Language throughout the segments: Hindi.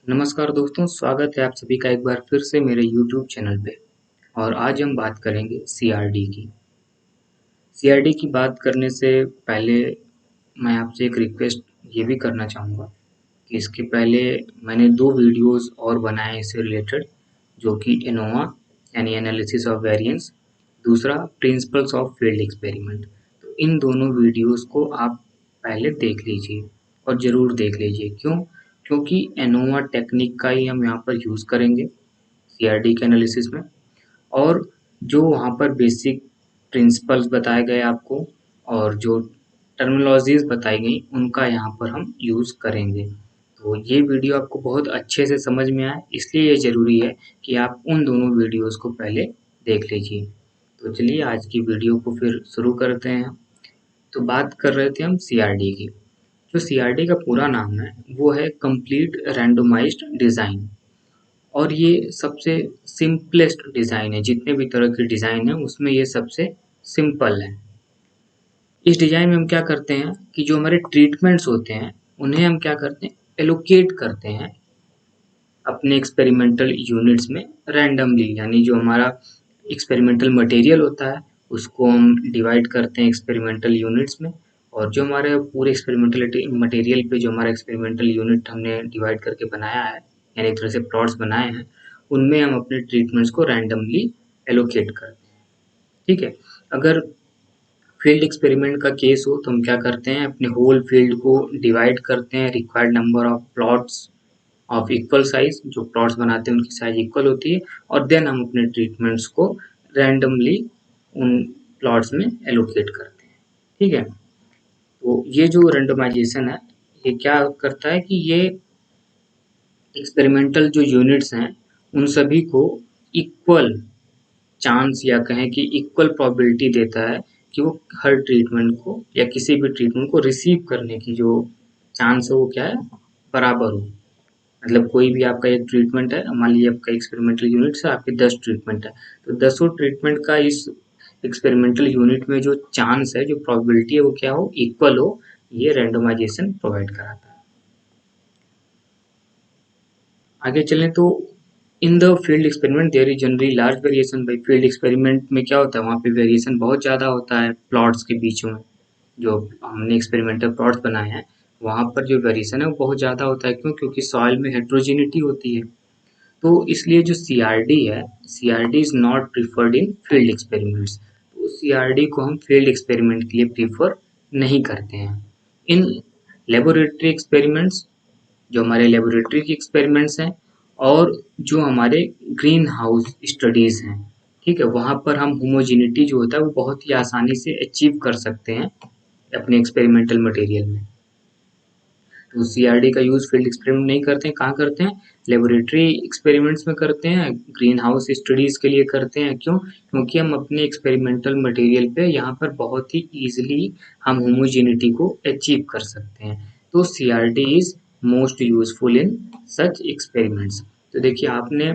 नमस्कार दोस्तों, स्वागत है आप सभी का एक बार फिर से मेरे YouTube चैनल पे। और आज हम बात करेंगे सीआरडी की। सीआरडी की बात करने से पहले मैं आपसे एक रिक्वेस्ट ये भी करना चाहूँगा कि इसके पहले मैंने 2 वीडियोज़ और बनाए हैं इससे रिलेटेड, जो कि एनोवा यानी एनालिसिस ऑफ वेरिएंस, दूसरा प्रिंसिपल्स ऑफ फील्ड एक्सपेरिमेंट। तो इन दोनों वीडियोज़ को आप पहले देख लीजिए और ज़रूर देख लीजिए। क्यों? क्योंकि एनोवा टेक्निक का ही हम यहाँ पर यूज़ करेंगे सीआरडी के एनालिसिस में। और जो वहाँ पर बेसिक प्रिंसिपल्स बताए गए आपको और जो टर्मिनोलॉजीज बताई गई उनका यहाँ पर हम यूज़ करेंगे। तो ये वीडियो आपको बहुत अच्छे से समझ में आए, इसलिए ये ज़रूरी है कि आप उन दोनों वीडियोस को पहले देख लीजिए। तो चलिए आज की वीडियो को फिर शुरू करते हैं। तो बात कर रहे थे हम सीआरडी की। जो सीआरडी का पूरा नाम है वो है कंप्लीट रैंडमाइज्ड डिज़ाइन। और ये सबसे सिंपलेस्ट डिज़ाइन है, जितने भी तरह के डिज़ाइन है उसमें ये सबसे सिंपल है। इस डिज़ाइन में हम क्या करते हैं कि जो हमारे ट्रीटमेंट्स होते हैं उन्हें हम क्या करते हैं, एलोकेट करते हैं अपने एक्सपेरिमेंटल यूनिट्स में रैंडमली। यानी जो हमारा एक्सपेरिमेंटल मटेरियल होता है उसको हम डिवाइड करते हैं एक्सपेरिमेंटल यूनिट्स में, और जो हमारे पूरे एक्सपेरिमेंटल मटेरियल पे जो हमारा एक्सपेरिमेंटल यूनिट हमने डिवाइड करके बनाया है, यानी एक तरह से प्लॉट्स बनाए हैं, उनमें हम अपने ट्रीटमेंट्स को रैंडमली एलोकेट करते हैं। ठीक है। अगर फील्ड एक्सपेरिमेंट का केस हो तो हम क्या करते हैं, अपने होल फील्ड को डिवाइड करते हैं required number of plots of equal size. जो प्लॉट्स बनाते हैं उनकी साइज इक्वल होती है, और देन हम अपने ट्रीटमेंट्स को रैंडमली उन प्लॉट्स में एलोकेट करते हैं। ठीक है। तो ये जो रेंडमाइजेशन है ये क्या करता है कि ये एक्सपेरिमेंटल जो यूनिट्स हैं उन सभी को इक्वल चांस या कहें कि इक्वल प्रोबेबिलिटी देता है कि वो हर ट्रीटमेंट को या किसी भी ट्रीटमेंट को रिसीव करने की जो चांस है वो क्या है, बराबर हो। मतलब कोई भी आपका एक ट्रीटमेंट है, मान लीजिए आपका एक्सपेरिमेंटल यूनिट से आपके 10 ट्रीटमेंट है, तो 10 ट्रीटमेंट का इस एक्सपेरिमेंटल यूनिट में जो चांस है, जो प्रोबेबिलिटी है वो क्या हो, इक्वल हो। ये रैंडमाइजेशन प्रोवाइड कराता है। आगे चलें तो in the field experiment there is generally large variation. भाई फील्ड एक्सपेरिमेंट में क्या होता है, वहाँ पे वेरिएशन बहुत ज़्यादा होता है प्लॉट्स के बीच में। जो हमने एक्सपेरिमेंटल प्लॉट्स बनाए हैं वहाँ पर जो वेरिएशन है वो बहुत ज़्यादा होता है। क्यों? क्योंकि सॉइल में हेट्रोजेनिटी होती है। तो इसलिए जो सीआरडी है, CRD is not preferred in field experiments. तो सीआरडी को हम फील्ड एक्सपेरिमेंट के लिए प्रीफर नहीं करते हैं। इन लेबोरेटरी एक्सपेरिमेंट्स, जो हमारे लेबोरेटरी के एक्सपेरिमेंट्स हैं और जो हमारे ग्रीन हाउस स्टडीज़ हैं, ठीक है, वहाँ पर हम होमोजेनिटी जो होता है वो बहुत ही आसानी से अचीव कर सकते हैं अपने एक्सपेरिमेंटल मटेरियल में। तो सीआरडी का यूज़ फील्ड एक्सपेरिमेंट नहीं करते हैं। कहाँ करते हैं? लेबोरेटरी एक्सपेरिमेंट्स में करते हैं, ग्रीन हाउस स्टडीज़ के लिए करते हैं। क्यों? क्योंकि हम अपने एक्सपेरिमेंटल मटेरियल पे यहाँ पर बहुत ही ईजिली हम होमोजेनिटी को अचीव कर सकते हैं। तो CRD is most useful in such experiments. तो देखिए आपने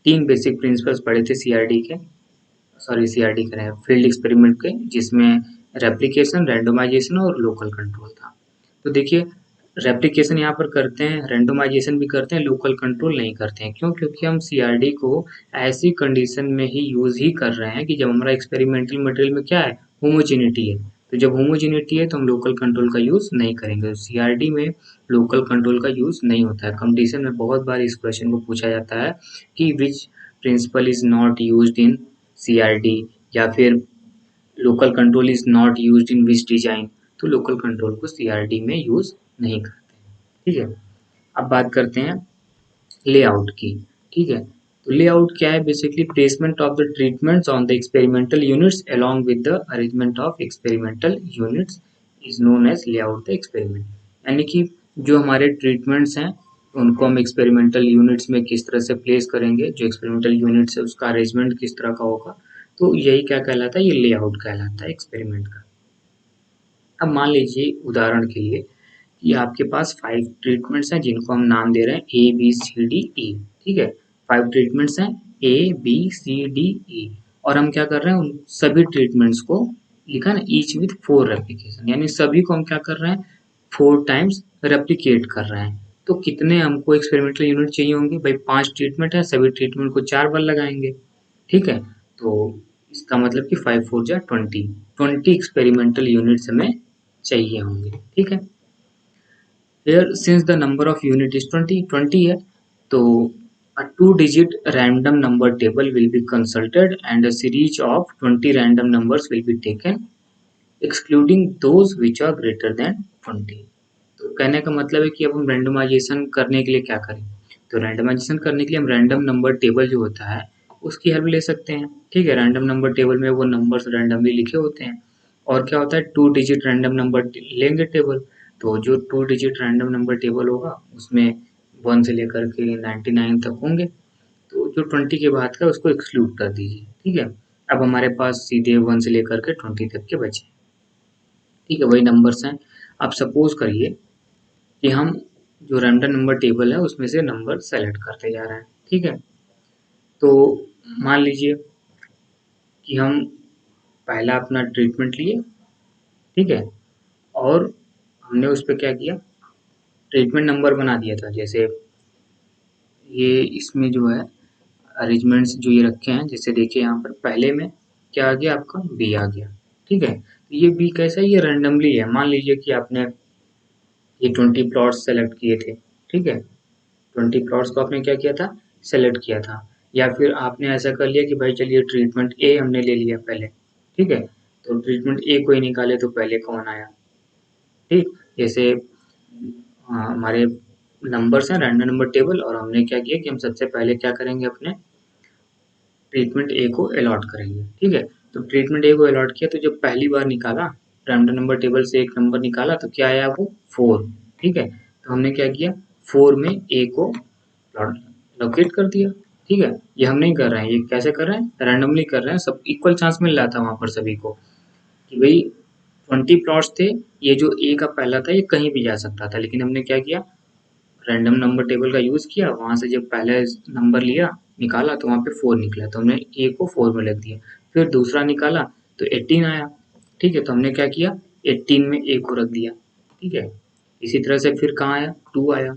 3 बेसिक प्रिंसिपल्स पढ़े थे सीआरडी के, सॉरी सीआरडी कह रहे हैं, फील्ड एक्सपेरिमेंट के, जिसमें रेप्लिकेशन, रैंडमाइजेशन और लोकल कंट्रोल था। तो देखिए रेप्लिकेशन यहाँ पर करते हैं, रैंडमाइजेशन भी करते हैं, लोकल कंट्रोल नहीं करते हैं। क्यों? क्योंकि हम सीआरडी को ऐसी कंडीशन में ही यूज़ ही कर रहे हैं कि जब हमारा एक्सपेरिमेंटल मटेरियल में क्या है, होमोजेनिटी है। तो जब होमोजेनिटी है तो हम लोकल कंट्रोल का यूज़ नहीं करेंगे। तो सीआरडी में लोकल कंट्रोल का यूज़ नहीं होता है। कंपटीशन में बहुत बार इस क्वेश्चन को पूछा जाता है कि which principle is not used in CRD, या फिर local control is not used in which design. तो लोकल कंट्रोल को सीआरडी में यूज़ नहीं करते हैं। ठीक है। अब बात करते हैं लेआउट की। ठीक है। तो लेआउट क्या है? Basically placement of the treatments on the experimental units along with the arrangement of experimental units is known as layout the experiment. यानी कि जो हमारे ट्रीटमेंट्स हैं उनको हम एक्सपेरिमेंटल यूनिट्स में किस तरह से प्लेस करेंगे, जो एक्सपेरिमेंटल यूनिट्स है उसका अरेंजमेंट किस तरह का होगा, तो यही क्या कहलाता है, ये लेआउट कहलाता है एक्सपेरिमेंट का। अब मान लीजिए उदाहरण के लिए कि आपके पास 5 ट्रीटमेंट्स हैं जिनको हम नाम दे रहे हैं A B C D E. ठीक है। 5 ट्रीटमेंट्स हैं A B C D E, और हम क्या कर रहे हैं, उन सभी ट्रीटमेंट्स को लिखा ना, ईच विथ 4 रेप्लिकेशन, यानी सभी को हम क्या कर रहे हैं, 4 टाइम्स रेप्लिकेट कर रहे हैं। तो कितने हमको एक्सपेरिमेंटल यूनिट चाहिए होंगे भाई, 5 ट्रीटमेंट है, सभी ट्रीटमेंट को 4 बार लगाएंगे। ठीक है, तो इसका मतलब कि 5 4 जा 20, 20 एक्सपेरिमेंटल यूनिट्स हमें चाहिए होंगे। ठीक है, here since the number of unit is 20 है, तो a 2-digit random number table will be consulted and a series of 20 random numbers will be taken excluding those which are greater than 20। तो कहने का मतलब है कि अब हम रैंडमाइजेशन करने के लिए क्या करें, तो रैंडमाइजेशन करने के लिए हम रैंडम नंबर टेबल जो होता है उसकी हेल्प ले सकते हैं। ठीक है, रैंडम नंबर टेबल में वो नंबर्स रैंडमली लिखे होते हैं, और क्या होता है 2 डिजिट रैंडम नंबर लेंगे टेबल, तो जो 2 डिजिट रैंडम नंबर टेबल होगा उसमें 1 से लेकर के 99 तक होंगे, तो जो 20 के बाद का उसको एक्सक्लूड कर दीजिए। ठीक है, अब हमारे पास सीधे 1 से लेकर के 20 तक के बचे। ठीक है, वही नंबर्स हैं। अब सपोज करिए कि हम जो रैंडम नंबर टेबल है उसमें से नंबर सेलेक्ट करते जा रहे हैं। ठीक है, तो मान लीजिए कि हम पहला अपना ट्रीटमेंट लिए। ठीक है, और हमने उस पर क्या किया, ट्रीटमेंट नंबर बना दिया था। जैसे ये इसमें जो है अरेंजमेंट्स जो ये रखे हैं, जैसे देखिए यहाँ पर पहले में क्या आ गया, आपका बी आ गया। ठीक है, तो ये बी कैसा है, ये रैंडमली है। मान लीजिए कि आपने ये 20 प्लॉट्स सेलेक्ट किए थे। ठीक है, 20 प्लॉट्स को आपने क्या किया था, सेलेक्ट किया था। या फिर आपने ऐसा कर लिया कि भाई चलिए ट्रीटमेंट ए हमने ले लिया पहले। ठीक है, तो ट्रीटमेंट ए को ही निकाले तो पहले कौन आया। ठीक, जैसे हमारे नंबर्स हैं रैंडम नंबर टेबल, और हमने क्या किया कि हम सबसे पहले क्या करेंगे, अपने ट्रीटमेंट ए को अलॉट करेंगे। ठीक है, तो ट्रीटमेंट ए को अलॉट किया, तो जब पहली बार निकाला रैंडम नंबर टेबल से एक नंबर निकाला तो क्या आया, वो 4। ठीक है, तो हमने क्या किया, 4 में ए को लोकेट कर दिया। ठीक है, ये हम नहीं कर रहे हैं, ये कैसे कर रहे हैं, रैंडमली कर रहे हैं, सब इक्वल चांस मिल रहा था वहां पर सभी को कि भाई 20 प्लॉट्स थे, ये जो ए का पहला था ये कहीं भी जा सकता था, लेकिन हमने क्या किया, रैंडम नंबर टेबल का यूज किया, वहां से जब पहले नंबर लिया निकाला तो वहां पे 4 निकला, तो हमने ए को 4 में लिख दिया। फिर दूसरा निकाला तो 18 आया। ठीक है, तो हमने क्या किया, 18 में ए को रख दिया। ठीक है, इसी तरह से फिर कहाँ आया, 2 आया,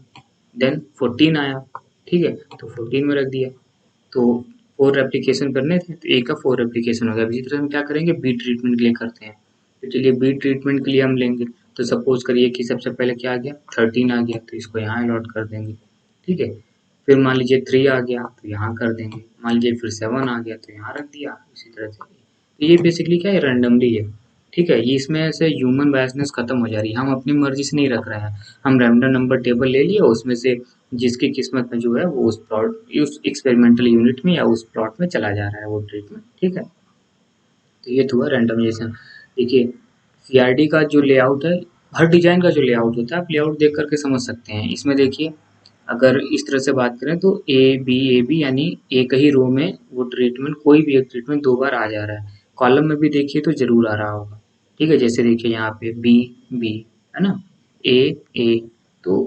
देन 14 आया। ठीक है, तो 14 में रख दिया। तो 4 रेप्लिकेशन करने थे तो ए का 4 रेप्लिकेशन हो गया। इसी तरह हम क्या करेंगे, बी ट्रीटमेंट के लिए करते हैं, तो चलिए बी ट्रीटमेंट के लिए हम लेंगे। तो सपोज करिए कि सबसे पहले क्या आ गया, 13 आ गया, तो इसको यहाँ अलॉट कर देंगे। ठीक है, फिर मान लीजिए 3 आ गया तो यहाँ कर देंगे, मान लीजिए फिर 7 आ गया तो यहाँ रख दिया, इसी तरह से। तो ये बेसिकली क्या है, रैंडमली है। ठीक है, ये इसमें से ह्यूमन बायसनेस खत्म हो जा रही है, हम अपनी मर्जी से नहीं रख रहे हैं। हम रैंडम नंबर टेबल ले लिए, उसमें से जिसकी किस्मत में जो है वो उस प्लॉट उस एक्सपेरिमेंटल यूनिट में या उस प्लॉट में चला जा रहा है वो ट्रीटमेंट। ठीक है, तो ये तो हुआ रैंडमाइजेशन। देखिए सीआरडी का जो लेआउट है, हर डिजाइन का जो लेआउट होता है आप लेआउट देख करके समझ सकते हैं। इसमें देखिए अगर इस तरह से बात करें तो ए बी यानी एक ही रो में वो ट्रीटमेंट, कोई भी एक ट्रीटमेंट 2 बार आ जा रहा है। कॉलम में भी देखिए तो जरूर आ रहा होगा। ठीक है, जैसे देखिए यहाँ पे बी बी है ना, ए ए, तो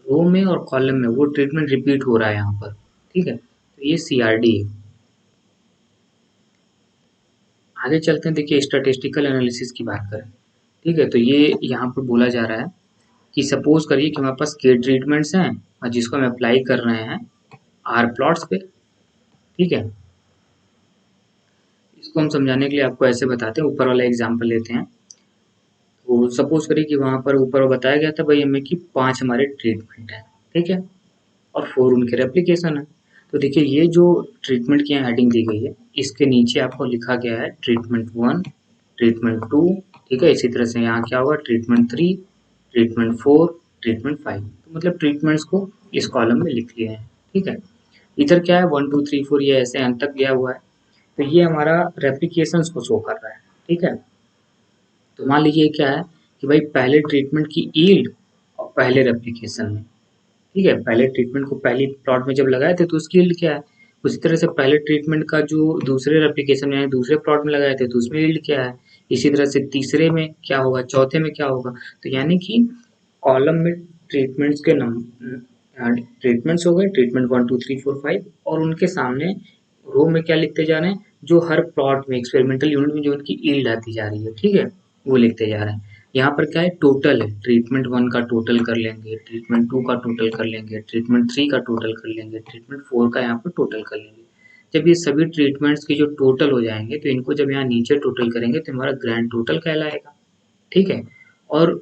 रो में और कॉलम में वो ट्रीटमेंट रिपीट हो रहा है यहाँ पर। ठीक है, तो ये सीआरडी है। आगे चलते हैं, देखिए स्टैटिस्टिकल एनालिसिस की बात करें। ठीक है, तो ये यहाँ पर बोला जा रहा है कि सपोज करिए कि हमारे पास के ट्रीटमेंट्स हैं और जिसको हम अप्लाई कर रहे हैं आर प्लॉट्स पे। ठीक है, इसको हम समझाने के लिए आपको ऐसे बताते हैं, ऊपर वाला एग्जांपल लेते हैं। तो सपोज करिए कि वहां पर ऊपर बताया गया था भाई हमें कि 5 हमारे ट्रीटमेंट है। ठीक है, और 4 उनके रेप्लिकेशन है। तो देखिए ये जो ट्रीटमेंट की हेडिंग दी गई है, इसके नीचे आपको लिखा गया है ट्रीटमेंट 1, ट्रीटमेंट 2। ठीक है, इसी तरह से यहाँ क्या होगा, ट्रीटमेंट 3, ट्रीटमेंट 4, ट्रीटमेंट 5। तो मतलब ट्रीटमेंट्स को इस कॉलम में लिख लिए हैं। ठीक है, इधर क्या है 1 2 3 4 ये ऐसे अंत तक गया हुआ है, तो ये हमारा रेप्लिकेशंस को शो कर रहा है। ठीक है, तो मान लीजिए क्या है कि भाई पहले ट्रीटमेंट की यील्ड और पहले रेप्लिकेशन में। ठीक है, पहले ट्रीटमेंट को पहली प्लॉट में जब लगाए थे तो उसकी यील्ड क्या है, उसी तरह से पहले ट्रीटमेंट का जो दूसरे रेप्लिकेशन में दूसरे प्लॉट में लगाए थे तो उसमें यील्ड क्या है, इसी तरह से तीसरे में क्या होगा, चौथे में क्या होगा। तो यानी कि कॉलम में ट्रीटमेंट्स के नंबर, ट्रीटमेंट्स हो गए, ट्रीटमेंट 1 2 3 4 5, और उनके सामने रो में क्या लिखते जा रहे हैं, जो हर प्लॉट में एक्सपेरिमेंटल यूनिट में जो उनकी यील्ड आती जा रही है। ठीक है, वो लिखते जा रहे हैं। यहाँ पर क्या है, टोटल है, ट्रीटमेंट 1 का टोटल कर लेंगे, ट्रीटमेंट 2 का टोटल कर लेंगे, ट्रीटमेंट 3 का टोटल कर लेंगे, ट्रीटमेंट 4 का यहाँ पर टोटल कर लेंगे। जब ये सभी ट्रीटमेंट्स के जो टोटल हो जाएंगे तो इनको जब यहाँ नीचे टोटल करेंगे तो हमारा ग्रैंड टोटल कहलाएगा। ठीक है। और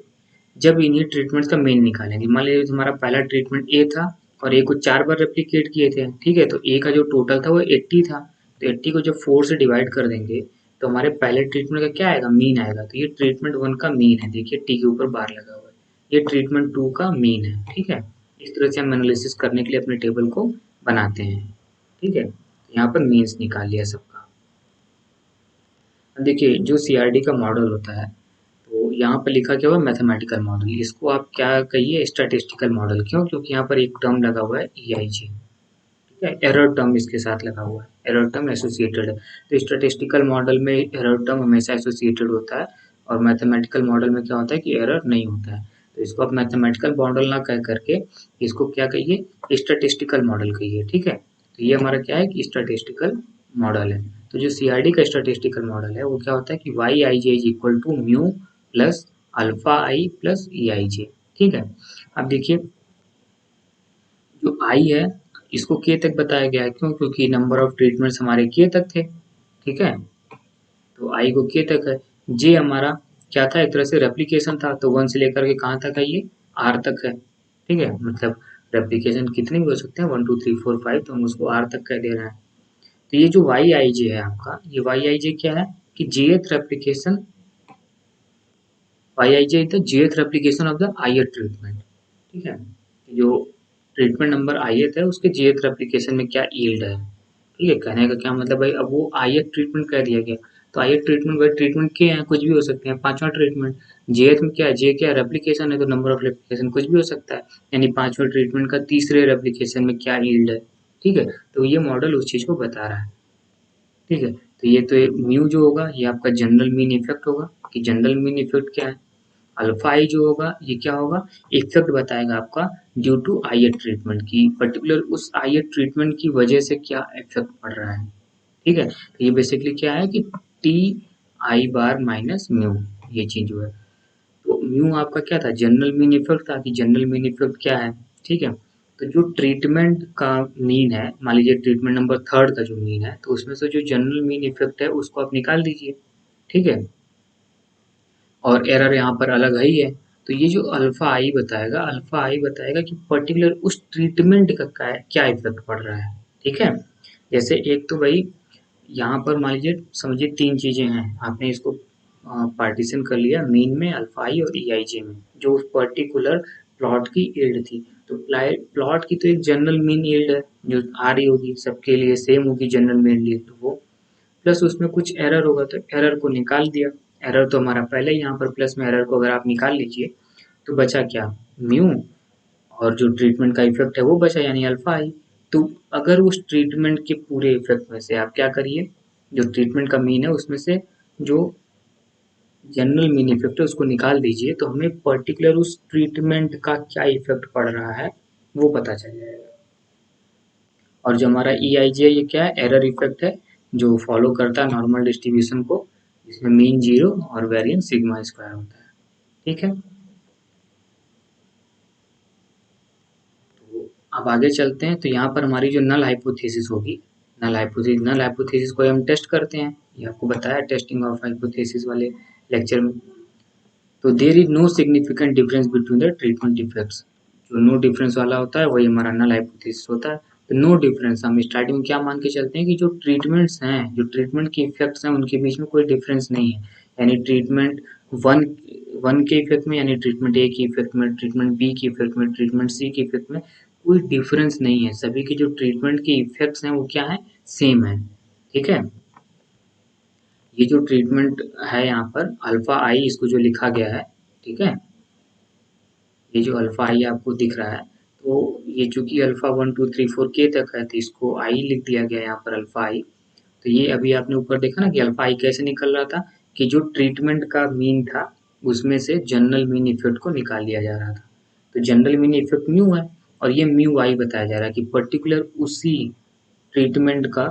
जब इन्हीं ट्रीटमेंट्स का मीन निकालेंगे, मान लीजिए तुम्हारा पहला ट्रीटमेंट ए था और ए को 4 बार रेप्लिकेट किए थे, ठीक है, तो ए का जो टोटल था वो 80 था, तो 80 को जब 4 से डिवाइड कर देंगे तो हमारे पहले ट्रीटमेंट का क्या आएगा, मीन आएगा। तो ये ट्रीटमेंट 1 का मीन है, देखिए टी के ऊपर बार लगा हुआ है, ये ट्रीटमेंट 2 का मीन है। ठीक है, इस तरह से हम एनालिसिस करने के लिए अपने टेबल को बनाते हैं। ठीक है, यहाँ पर मीन्स निकाल लिया सबका। अब देखिए जो सीआरडी का मॉडल होता है, तो यहाँ पर लिखा क्या हुआ, मैथमेटिकल मॉडल, इसको आप क्या कहिए, स्टैटिस्टिकल मॉडल। क्यों, क्योंकि यहाँ पर एक टर्म लगा हुआ है EIJ, ठीक है, एरर टर्म इसके साथ लगा हुआ है, एरर टर्म एसोसिएटेड है। तो स्टैटिस्टिकल मॉडल में एरर टर्म हमेशा एसोसिएटेड होता है और मैथमेटिकल मॉडल में क्या होता है कि एरर नहीं होता है। तो इसको आप मैथमेटिकल मॉडल ना कह करके इसको क्या कहिए, स्टैटिस्टिकल मॉडल कहिए। ठीक है, तो ये हमारा क्या है कि स्टैटिस्टिकल मॉडल है। तो जो सीआरडी का स्टैटिस्टिकल मॉडल है वो क्या होता है कि Y I J is equal to mu plus alpha I plus E I J. ठीक है, अब देखिए जो आई है इसको के तक बताया गया है, क्यों, क्योंकि नंबर ऑफ ट्रीटमेंट्स हमारे के तक थे। ठीक है, तो आई को के तक है। जे हमारा क्या था, एक तरह से रेप्लिकेशन था, तो 1 से लेकर के कहाँ तक है, ये आर तक है। ठीक है, मतलब रेप्लिकेशन कितने भी हो सकते हैं, 1 2 3 4 5, तो हम उसको आर तक कह दे रहे हैं। तो ये जो वाई आई जे है आपका, ये वाई आई जे क्या है कि jth replication, Y I J is the jth replication of the ith treatment. ठीक है, जो ट्रीटमेंट नंबर ith है उसके जेथ रेप्लिकेशन में क्या यील्ड है। ठीक है, कहने का क्या मतलब भाई, अब वो ith ट्रीटमेंट कह दिया गया, तो ith ट्रीटमेंट भाई ट्रीटमेंट के हैं, कुछ भी हो सकते हैं, पांचवा ट्रीटमेंट। जेथ में क्या है, जे क्या रेप्लिकेशन है, तो नंबर ऑफ रेप्लिकेशन कुछ भी हो सकता है, यानी पांचवा ट्रीटमेंट का तीसरे रेप्लिकेशन में क्या यील्ड है। ठीक है, तो ये मॉडल उस चीज को बता रहा है। ठीक है, तो ये तो म्यू जो होगा ये आपका जनरल मीन इफेक्ट होगा, कि जनरल मीन इफेक्ट क्या है। अल्फा आई जो होगा ये क्या होगा, इफेक्ट बताएगा आपका ड्यू टू आई ट्रीटमेंट की, पर्टिकुलर उस आई ट्रीटमेंट की वजह से क्या इफेक्ट पड़ रहा है। ठीक है, तो ये बेसिकली क्या है कि T I bar minus mu, ये चीज जो है। तो म्यू आपका क्या था, जनरल मीन इफेक्ट था, कि जनरल मीन इफेक्ट क्या है। ठीक है, तो जो ट्रीटमेंट का मीन है, मान लीजिए ट्रीटमेंट नंबर थर्ड का जो मीन है, तो उसमें से जो जनरल मीन इफेक्ट है उसको आप निकाल दीजिए। ठीक है, और एरर यहाँ पर अलग है ही है। तो ये जो अल्फा आई बताएगा, अल्फा आई बताएगा कि पर्टिकुलर उस ट्रीटमेंट का क्या इफेक्ट पड़ रहा है। ठीक है, जैसे एक तो भाई यहाँ पर मान लीजिए समझिए तीन चीजें हैं, आपने इसको पार्टीशन कर लिया, मीन में, अल्फा आई और ई आई जे में, जो उस पर्टिकुलर प्लॉट की यील्ड थी। तो प्लॉट की तो एक जनरल मीन यील्ड है जो आ रही होगी, सबके लिए सेम होगी जनरल मीन यील्ड, तो वो प्लस उसमें कुछ एरर होगा तो एरर को निकाल दिया। एरर तो हमारा पहले ही यहाँ पर प्लस में, एरर को अगर आप निकाल लीजिए तो बचा क्या, म्यू, और जो ट्रीटमेंट का इफेक्ट है वो बचा, यानी अल्फा आई। तो अगर उस ट्रीटमेंट के पूरे इफेक्ट में से आप क्या करिए, जो ट्रीटमेंट का मीन है उसमें से जो जनरल मीन इफेक्ट है उसको निकाल दीजिए, तो हमें पर्टिकुलर उस ट्रीटमेंट का क्या इफेक्ट पड़ रहा है वो पता चल जाएगा। और जो हमारा ई आई जी है ये क्या है, एरर इफेक्ट है, जो फॉलो करता है नॉर्मल डिस्ट्रीब्यूशन को, इसमें मीन जीरो और वेरिएंस सिग्मा स्क्वायर होता है। ठीक है, तो अब आगे चलते हैं। तो यहाँ पर हमारी जो नल हाइपोथेसिस होगी, नल हाइपोथेसिस को हम टेस्ट करते हैं, ये आपको बताया टेस्टिंग ऑफ हाइपोथेसिस वाले लेक्चर में। तो there is no significant difference between the treatment effects, जो नो डिफरेंस वाला होता है वही हमारा नल हाइपोथेसिस होता है। तो नो डिफरेंस हम स्टार्टिंग में क्या मान के चलते हैं कि जो ट्रीटमेंट्स हैं, जो ट्रीटमेंट के इफेक्ट्स हैं उनके बीच में कोई डिफरेंस नहीं है, यानी ट्रीटमेंट वन वन के इफेक्ट में, यानी ट्रीटमेंट ए के इफेक्ट में, ट्रीटमेंट बी के इफेक्ट में, ट्रीटमेंट सी के इफेक्ट में कोई डिफरेंस नहीं है, सभी के जो ट्रीटमेंट के इफेक्ट्स हैं वो क्या है, सेम है। ठीक है, ये जो ट्रीटमेंट है यहाँ पर अल्फा आई, इसको जो लिखा गया है, ठीक है, ये जो अल्फा आई आपको दिख रहा है, तो ये चूंकि अल्फा 1 2 3 4 के तक है तो इसको आई लिख दिया गया है यहाँ पर, अल्फा आई। तो ये अभी आपने ऊपर देखा ना कि अल्फा आई कैसे निकल रहा था, कि जो ट्रीटमेंट का मीन था उसमें से जनरल मीन इफेक्ट को निकाल लिया जा रहा था। तो जनरल मीन इफेक्ट म्यू है, और ये म्यू आई बताया जा रहा है कि पर्टिकुलर उसी ट्रीटमेंट का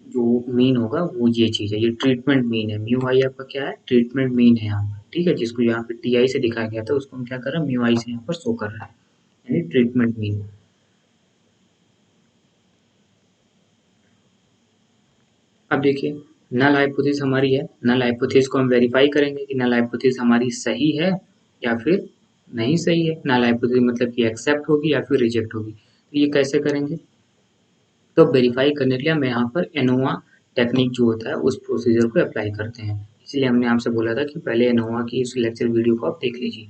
जो मीन होगा वो ये चीज़ है, ये ट्रीटमेंट मीन है। म्यू आई आपका क्या है, ट्रीटमेंट मीन है यहाँ पर, ठीक है, जिसको यहाँ पे टी आई से दिखाया गया था उसको हम क्या कर रहे हैं, म्यू आई से यहाँ पर शो कर रहे हैं, यानी ट्रीटमेंट मीन। अब देखिए नल हाइपोथेसिस हमारी है, नल हाइपोथेसिस को हम वेरीफाई करेंगे कि नल हाइपोथेसिस हमारी सही है या फिर नहीं सही है। नल हाइपोथेसिस मतलब कि एक्सेप्ट होगी या फिर रिजेक्ट होगी, तो ये कैसे करेंगे, तो वेरीफाई करने के लिए हम यहाँ पर एनोवा टेक्निक जो होता है उस प्रोसीजर को अप्लाई करते हैं। इसलिए हमने आपसे बोला था कि पहले एनोवा की इस लेक्चर वीडियो को आप देख लीजिए।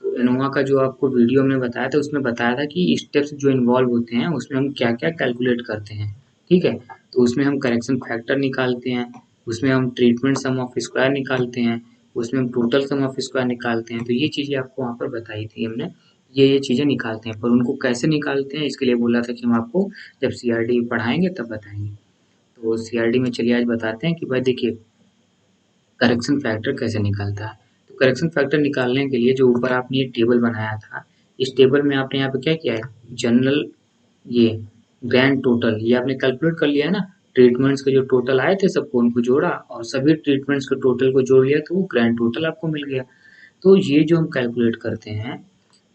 तो एनोवा का जो आपको वीडियो हमने बताया था उसमें बताया था कि स्टेप्स जो इन्वॉल्व होते हैं उसमें हम क्या क्या कैलकुलेट करते हैं, ठीक है। तो उसमें हम करेक्शन फैक्टर निकालते हैं, उसमें हम ट्रीटमेंट सम ऑफ स्क्वायर निकालते हैं, उसमें हम टोटल सम ऑफ स्क्वायर निकालते हैं। तो ये चीज़ें आपको वहाँ पर बताई थी हमने, ये चीज़ें निकालते हैं, पर उनको कैसे निकालते हैं इसके लिए बोला था कि हम आपको जब सीआरडी पढ़ाएंगे तब बताएंगे। तो सीआरडी में चलिए आज बताते हैं कि भाई देखिए करेक्शन फैक्टर कैसे निकलता है। तो करेक्शन फैक्टर निकालने के लिए जो ऊपर आपने ये टेबल बनाया था, इस टेबल में आपने यहाँ पे क्या किया है, जनरल ये ग्रैंड टोटल ये आपने कैलकुलेट कर लिया है ना, ट्रीटमेंट्स के जो टोटल आए थे सबको उनको जोड़ा और सभी ट्रीटमेंट्स के टोटल को जोड़ लिया तो वो ग्रैंड टोटल आपको मिल गया। तो ये जो हम कैलकुलेट करते हैं,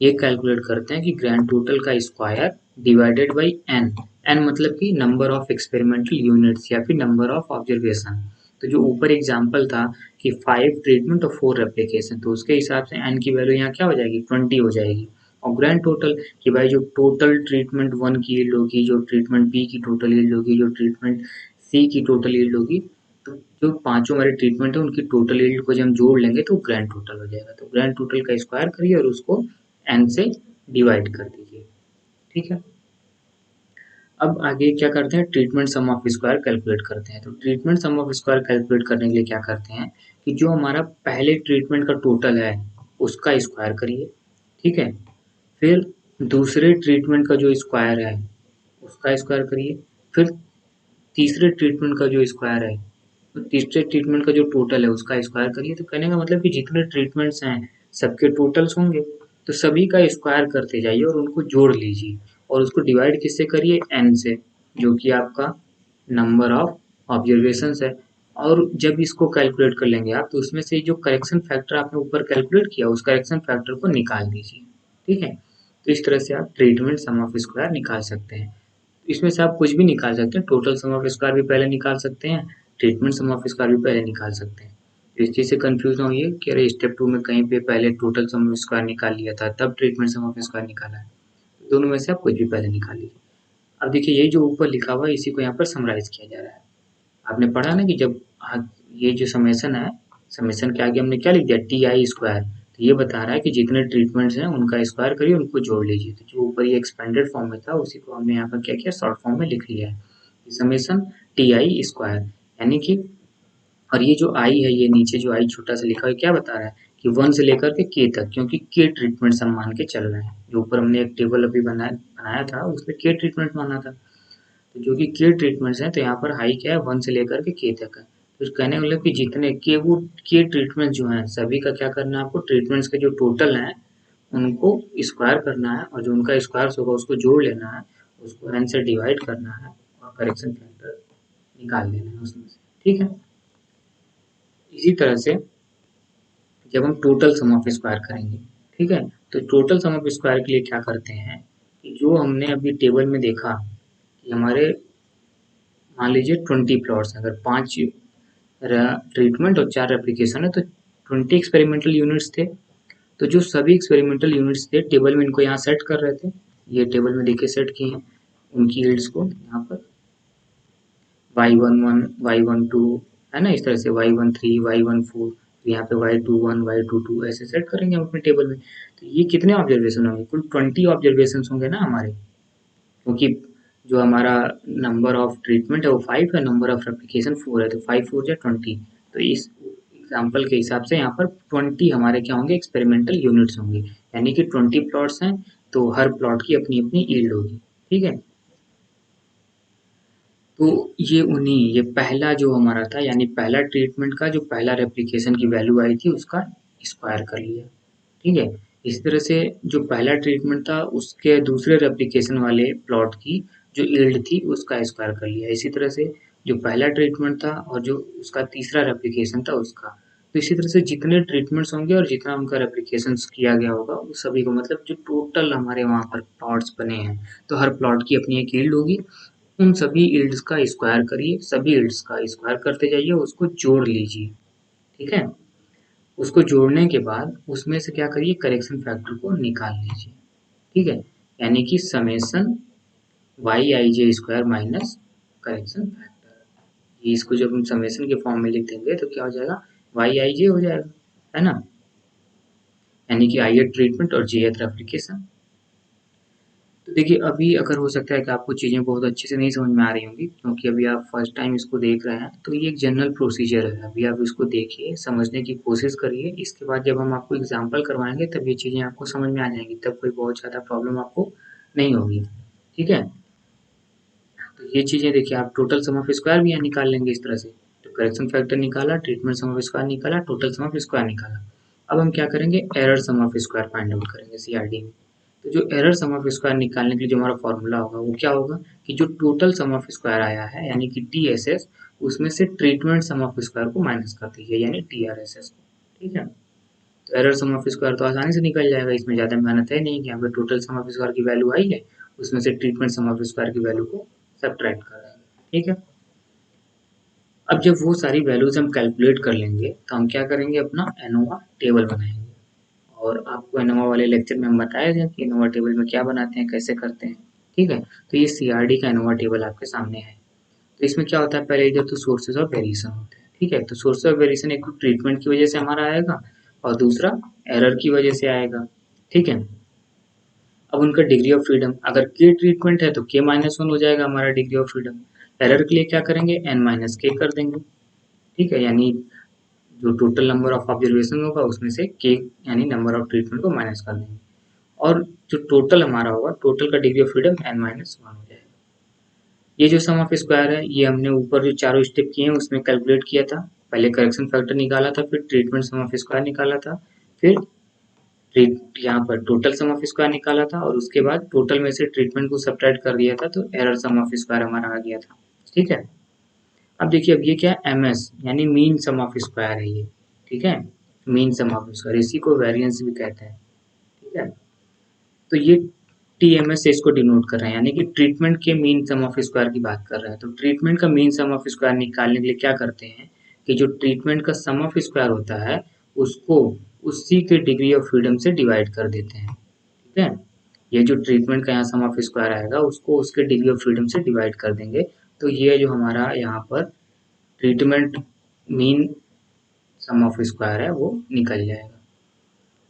ये कैलकुलेट करते हैं कि ग्रैंड टोटल का square divided by N. N मतलब कि नंबर ऑफ एक्सपेरिमेंटल यूनिट्स या फिर नंबर ऑफ ऑब्जर्वेशन। तो जो ऊपर एग्जांपल था कि 5 ट्रीटमेंट और 4 रेप्लिकेशन, तो उसके हिसाब से एन की वैल्यू यहाँ क्या हो जाएगी, 20 हो जाएगी। और ग्रैंड टोटल कि भाई जो टोटल ट्रीटमेंट 1 की यील्ड होगी, जो ट्रीटमेंट बी की टोटल यील्ड होगी, जो ट्रीटमेंट सी की टोटल यील्ड होगी, तो जो पांचों हमारे ट्रीटमेंट है उनकी टोटल यील्ड को जब हम जोड़ लेंगे तो ग्रैंड टोटल हो जाएगा। तो ग्रैंड टोटल का स्क्वायर करिए और उसको एन से डिवाइड कर दीजिए, ठीक है। अब आगे क्या करते हैं, treatment sum of square calculate करते हैं। तो treatment sum of square calculate करने के लिए क्या करते हैं कि जो हमारा पहले ट्रीटमेंट का टोटल है उसका स्क्वायर करिए, ठीक है। फिर दूसरे ट्रीटमेंट का जो स्क्वायर है उसका स्क्वायर करिए, फिर तीसरे ट्रीटमेंट का जो स्क्वायर है, तो तीसरे ट्रीटमेंट का जो टोटल है उसका स्क्वायर करिए। तो कहने का मतलब कि जितने ट्रीटमेंट्स हैं सबके टोटल्स होंगे, तो सभी का स्क्वायर करते जाइए और उनको जोड़ लीजिए और उसको डिवाइड किससे करिए, एन से, जो कि आपका नंबर ऑफ ऑब्जर्वेशंस है। और जब इसको कैलकुलेट कर लेंगे आप तो उसमें से जो करेक्शन फैक्टर आपने ऊपर कैलकुलेट किया उस करेक्शन फैक्टर को निकाल दीजिए, ठीक है। तो इस तरह से आप ट्रीटमेंट सम ऑफ स्क्वायर निकाल सकते हैं। इसमें से आप कुछ भी निकाल सकते हैं, टोटल सम ऑफ स्क्वायर भी पहले निकाल सकते हैं, ट्रीटमेंट सम ऑफ स्क्वायर भी पहले निकाल सकते हैं। तो इस चीज़ से कंफ्यूज ना होइए कि अरे स्टेप 2 में कहीं पे पहले टोटल सम ऑफ स्क्वायर निकाल लिया था तब ट्रीटमेंट सम ऑफ स्क्वायर निकाला है। दोनों में से आप कुछ भी पहले निकाल लीजिए। अब देखिए ये जो ऊपर लिखा हुआ है इसी को यहाँ पर समराइज किया जा रहा है। आपने पढ़ा ना कि जब ये जो समेसन है, समेसन के आगे हमने क्या लिख दिया, टी आई स्क्वायर। तो ये बता रहा है कि जितने ट्रीटमेंट्स हैं उनका स्क्वायर करिए, उनको जोड़ लीजिए। तो जो ऊपर ये एक्सपेंडेड फॉर्म में था उसी को हमने यहाँ पर क्या किया, शॉर्ट फॉर्म में लिख लिया है, समेसन टी आई स्क्वायर, यानी कि और ये जो आई है, ये नीचे जो आई छोटा सा लिखा है क्या बता रहा है कि 1 से लेकर के के तक, क्योंकि के ट्रीटमेंट हम मान के चल रहे हैं। जो ऊपर हमने एक टेबल अभी बनाया बनाया था उसमें के ट्रीटमेंट माना था, तो जो कि के ट्रीटमेंट्स हैं तो यहाँ पर हाई क्या है, 1 से लेकर के के तक है। तो कहने का मतलब कि जितने के वो के ट्रीटमेंट जो हैं सभी का क्या करना है आपको, ट्रीटमेंट्स के जो टोटल हैं उनको स्क्वायर करना है और जो उनका स्क्वायर होगा उसको जोड़ लेना है, उसको एन से डिवाइड करना है और करेक्शन फैक्टर निकाल लेना है उसमें से, ठीक है। इसी तरह से जब हम टोटल सम ऑफ स्क्वायर करेंगे, ठीक है, तो टोटल सम ऑफ स्क्वायर के लिए क्या करते हैं कि जो हमने अभी टेबल में देखा कि हमारे मान लीजिए 20 प्लॉट्स, अगर 5 ट्रीटमेंट और 4 रेप्लिकेशन है तो 20 एक्सपेरिमेंटल यूनिट्स थे। तो जो सभी एक्सपेरिमेंटल यूनिट्स थे टेबल में इनको यहाँ सेट कर रहे थे, ये टेबल में देखिए सेट किए हैं उनकी यील्ड्स को यहाँ पर y11 y12 है ना, इस तरह से y13 y14, यहाँ पे y21 y22 ऐसे सेट करेंगे हम अपने टेबल में। तो ये कितने ऑब्जर्वेशन होंगे, कुल 20 ऑब्जर्वेशन होंगे ना हमारे, क्योंकि जो हमारा नंबर ऑफ ट्रीटमेंट है वो 5 है, नंबर ऑफ रेप्लिकेशन 4 है, तो 5 4 जा 20। तो इस एग्जाम्पल के हिसाब से यहाँ पर 20 हमारे क्या होंगे, एक्सपेरिमेंटल यूनिट्स होंगे, यानी कि 20 प्लॉट्स हैं तो हर प्लॉट की अपनी अपनी यील्ड होगी, ठीक है। तो ये पहला जो हमारा था, यानी पहला ट्रीटमेंट का जो पहला रेप्लिकेशन की वैल्यू आई थी उसका स्क्वायर कर लिया, ठीक है। इसी तरह से जो पहला ट्रीटमेंट था उसके दूसरे रेप्लिकेशन वाले प्लॉट की जो यील्ड थी उसका स्क्वायर कर लिया। इसी तरह से जो पहला ट्रीटमेंट था और जो उसका तीसरा रेप्लिकेशन था उसका। तो इसी तरह से जितने ट्रीटमेंट्स होंगे और जितना उनका रेप्लिकेशंस किया गया होगा वो सभी को, मतलब जो टोटल हमारे वहाँ पर प्लॉट्स बने हैं, तो हर प्लॉट की अपनी एक यील्ड होगी। उन सभी यील्ड्स का स्क्वायर करिए, सभी यील्ड्स का स्क्वायर करते जाइए, उसको जोड़ लीजिए। ठीक है, उसको जोड़ने के बाद उसमें से क्या करिए, करेक्शन फैक्टर को निकाल लीजिए। ठीक है, यानी कि summation Y I J square minus correction factor. ये इसको जब हम समेशन के फॉर्म में लिख देंगे तो क्या हो जाएगा, वाई आई जे हो जाएगा, है ना, यानी कि आई ट्रीटमेंट और जे एप्लीकेशन। तो देखिए अभी अगर हो सकता है कि आपको चीज़ें बहुत अच्छे से नहीं समझ में आ रही होंगी, क्योंकि अभी आप फर्स्ट टाइम इसको देख रहे हैं, तो ये एक जनरल प्रोसीजर है। अभी आप इसको देखिए, समझने की कोशिश करिए, इसके बाद जब हम आपको एग्जाम्पल करवाएंगे तब ये चीज़ें आपको समझ में आ जाएंगी, तब कोई बहुत ज़्यादा प्रॉब्लम आपको नहीं होगी। ठीक है, तो ये चीज़ें देखिए, आप टोटल सम ऑफ स्क्वायर भी यहाँ निकाल लेंगे इस तरह से। तो करेक्शन फैक्टर निकाला, ट्रीटमेंट सम ऑफ स्क्वायर निकाला, टोटल सम ऑफ स्क्वायर निकाला। अब हम क्या करेंगे, error sum of square find out करेंगे सीआरडी में। तो जो एरर सम ऑफ स्क्वायर निकालने के लिए जो हमारा फॉर्मूला होगा वो क्या होगा, कि जो टोटल सम ऑफ स्क्वायर आया है यानी कि TSS, उसमें से ट्रीटमेंट सम ऑफ स्क्वायर को माइनस कर दीजिए, यानी TRSS को। ठीक है, तो एरर सम ऑफ स्क्वायर तो आसानी से निकल जाएगा, इसमें ज़्यादा मेहनत है नहीं कि यहाँ पे टोटल सम ऑफ स्क्वायर की वैल्यू आई है, उसमें से ट्रीटमेंट सम ऑफ स्क्वायर की वैल्यू को सब्ट्रैक्ट कर देंगे। ठीक है, अब जब वो सारी वैल्यूज हम कैलकुलेट कर लेंगे तो हम क्या करेंगे, अपना एनोवा टेबल बनाएंगे। और आपको एनोवा वाले लेक्चर में हम बताए थे कि एनोवा टेबल में क्या बनाते हैं, कैसे करते हैं। ठीक है, तो ये सीआरडी का एनोवा टेबल आपके सामने है। तो इसमें क्या होता है, पहले इधर तो सोर्सेज ऑफ वेरिएशन होते हैं। ठीक है, तो सोर्स ऑफ वेरिएशन एक तो ट्रीटमेंट की वजह से हमारा आएगा और दूसरा एरर की वजह से आएगा। ठीक है, अब उनका डिग्री ऑफ फ्रीडम, अगर के ट्रीटमेंट है तो के माइनस वन हो जाएगा हमारा डिग्री ऑफ फ्रीडम। एरर के लिए क्या करेंगे, एन माइनस के कर देंगे। ठीक है, यानी जो टोटल नंबर ऑफ ऑब्जर्वेशन होगा उसमें से के यानी नंबर ऑफ ट्रीटमेंट को माइनस कर देंगे। और जो टोटल हमारा होगा, टोटल का degree of freedom N minus one हो जाएगा। ये जो सम ऑफ स्क्वायर है ये हमने ऊपर जो चारों स्टेप किए हैं उसमें कैलकुलेट किया था। पहले करेक्शन फैक्टर निकाला था, फिर ट्रीटमेंट सम ऑफ स्क्वायर निकाला था, फिर यहाँ पर टोटल सम ऑफ स्क्वायर निकाला था, और उसके बाद टोटल में से ट्रीटमेंट को सब्ट्रैक्ट कर दिया था, तो एरर सम ऑफ स्क्वायर हमारा आ गया था। ठीक है, अब देखिए अब ये क्या है, एमएस यानी मीन सम ऑफ स्क्वायर है ये। ठीक है, मीन सम ऑफ स्क्वायर, इसी को वेरिएंस भी कहते हैं। ठीक है, तो ये टीएमएस से इसको डिनोट कर रहे हैं, यानी कि ट्रीटमेंट के मीन सम ऑफ स्क्वायर की बात कर रहे हैं। तो ट्रीटमेंट का मीन सम ऑफ स्क्वायर निकालने के लिए क्या करते हैं, कि जो ट्रीटमेंट का सम ऑफ स्क्वायर होता है उसको उसी के डिग्री ऑफ फ्रीडम से डिवाइड कर देते हैं। ठीक है, ये जो ट्रीटमेंट का यहाँ सम ऑफ स्क्वायर आएगा उसको उसके डिग्री ऑफ फ्रीडम से डिवाइड कर देंगे। तो ये जो हमारा यहाँ पर treatment mean sum of square है वो निकल जाएगा।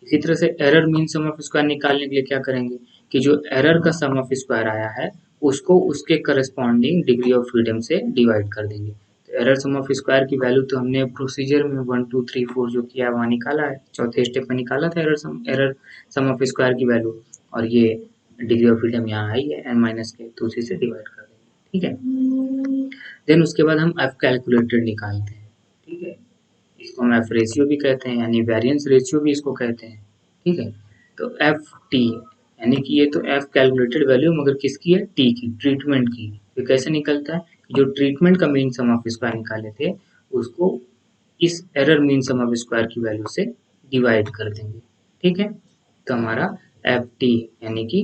इसी तरह से error mean sum of square निकालने के लिए क्या करेंगे, कि जो एरर का सम ऑफ स्क्वायर आया है उसको उसके करस्पॉन्डिंग डिग्री ऑफ फ्रीडम से डिवाइड कर देंगे। तो एरर सम ऑफ स्क्वायर की वैल्यू तो हमने प्रोसीजर में 1 2 3 4 जो किया वहाँ निकाला है, चौथे स्टेप में निकाला था एरर सम ऑफ स्क्वायर की वैल्यू, और ये डिग्री ऑफ फ्रीडम यहाँ आई है एन माइनस के, तो उसी से डिवाइड कर देंगे। ठीक है, देन उसके बाद हम एफ कैलकुलेटेड निकालते हैं। ठीक है, इसको हम एफ रेशियो भी कहते हैं, यानी वेरिएंस रेशियो भी इसको कहते हैं। ठीक है, तो एफ टी यानी कि ये तो एफ कैलकुलेटेड वैल्यू मगर किसकी है, टी की, ट्रीटमेंट की। ये कैसे निकलता है, जो ट्रीटमेंट का मीन सम ऑफ स्क्वायर निकाले थे उसको इस error mean sum of square की वैल्यू से डिवाइड कर देंगे। ठीक है, तो हमारा एफ टी यानी कि